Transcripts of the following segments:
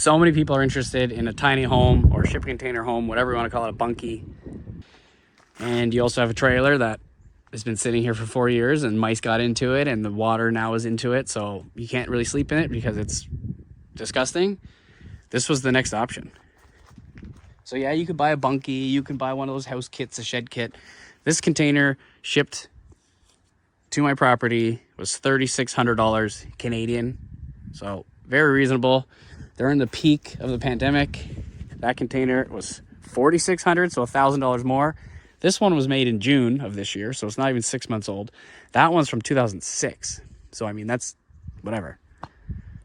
So many people are interested in a tiny home or shipping container home, whatever you want to call it, a bunkie. And you also have a trailer that has been sitting here for 4 years and mice got into it and the water now is into it. So you can't really sleep in it because it's disgusting. This was the next option. So yeah, you could buy a bunkie. You can buy one of those house kits, a shed kit. This container shipped to my property was $3,600 Canadian. So very reasonable. During the peak of the pandemic, that container was $4,600, so $1,000 more. This one was made in June of this year, so it's not even 6 months old. That one's from 2006. So, I mean, that's whatever.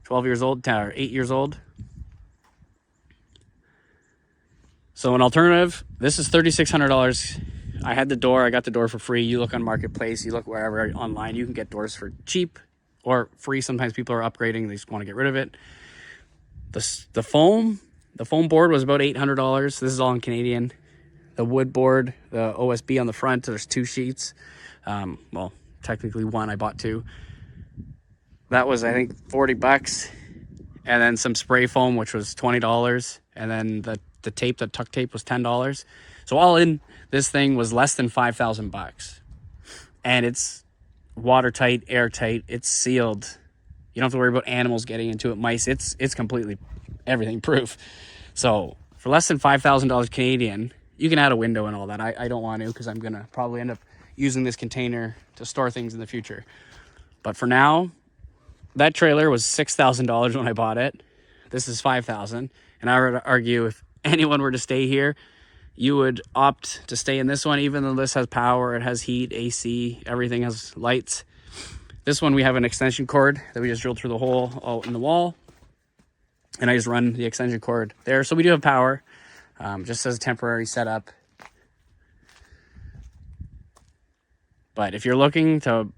12 years old, or 8 years old. So an alternative, this is $3,600. I had the door. I got the door for free. You look on Marketplace, you look wherever online, you can get doors for cheap or free. Sometimes people are upgrading. They just want to get rid of it. The foam board was about $800. This is all in Canadian. The wood board, the OSB on the front, there's 2 sheets. Well, technically one, I bought 2. That was, I think, $40. And then some spray foam, which was $20. And then the tape, the tuck tape, was $10. So all in, this thing was less than $5,000. And it's watertight, airtight, it's sealed. You don't have to worry about animals getting into it, mice. It's completely everything proof. So for less than $5,000 Canadian, you can add a window and all that. I don't want to because I'm going to probably end up using this container to store things in the future. But for now, that trailer was $6,000 when I bought it. This is $5,000. And I would argue if anyone were to stay here, you would opt to stay in this one, even though this has power, it has heat, AC, everything has lights. This one, we have an extension cord that we just drilled through the hole out in the wall. And I just run the extension cord there. So we do have power, just as a temporary setup. But if you're looking to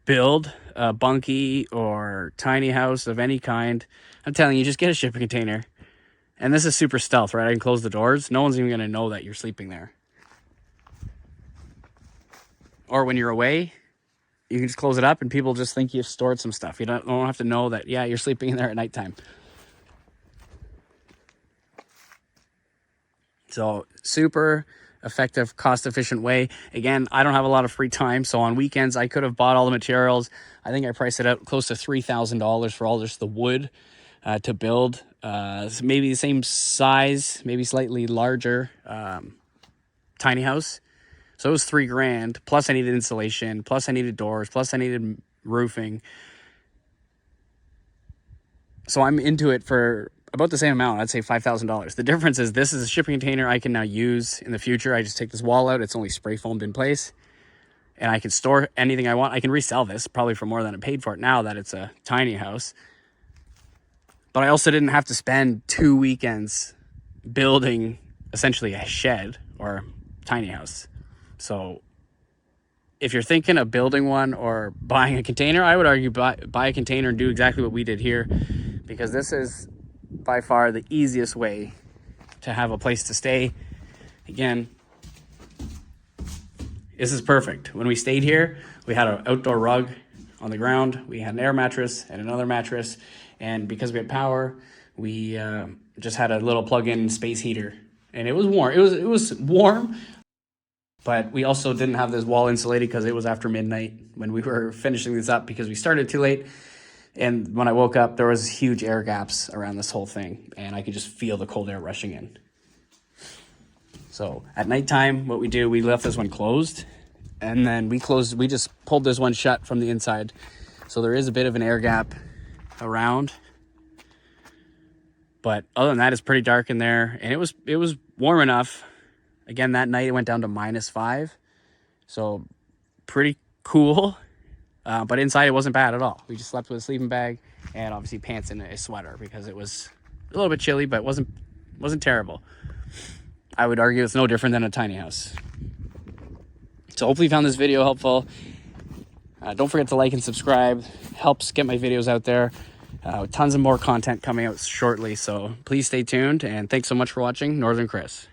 build a bunkie or tiny house of any kind, I'm telling you, just get a shipping container. And this is super stealth, right? I can close the doors. No one's even going to know that you're sleeping there. Or when you're away, you can just close it up and people just think you've stored some stuff. You don't have to know that, yeah, you're sleeping in there at nighttime. So super effective, cost-efficient way. Again, I don't have a lot of free time, so on weekends I could have bought all the materials. I think I priced it out close to $3,000 for all just the wood to build. Maybe the same size, maybe slightly larger tiny house. So it was $3,000. Plus I needed insulation. Plus I needed doors. Plus I needed roofing. So I'm into it for about the same amount. I'd say $5,000. The difference is this is a shipping container I can now use in the future. I just take this wall out. It's only spray foamed in place. And I can store anything I want. I can resell this probably for more than I paid for it now that it's a tiny house. But I also didn't have to spend 2 weekends building essentially a shed or tiny house. So if you're thinking of building one or buying a container, I would argue buy a container and do exactly what we did here, because this is by far the easiest way to have a place to stay. Again, this is perfect. When we stayed here, we had an outdoor rug on the ground. We had an air mattress and another mattress. And because we had power, we just had a little plug-in space heater. And it was warm. It was warm, but we also didn't have this wall insulated because it was after midnight when we were finishing this up because we started too late. And when I woke up, there was huge air gaps around this whole thing. And I could just feel the cold air rushing in. So at nighttime, what we do, we left this one closed. And then we just pulled this one shut from the inside. So there is a bit of an air gap around. But other than that, it's pretty dark in there. And it was warm enough. Again, that night it went down to -5. So pretty cool. But inside it wasn't bad at all. We just slept with a sleeping bag and obviously pants and a sweater because it was a little bit chilly, but it wasn't terrible. I would argue it's no different than a tiny house. So hopefully you found this video helpful. Don't forget to like and subscribe. Helps get my videos out there. Tons of more content coming out shortly. So please stay tuned. And thanks so much for watching. Northern Chris.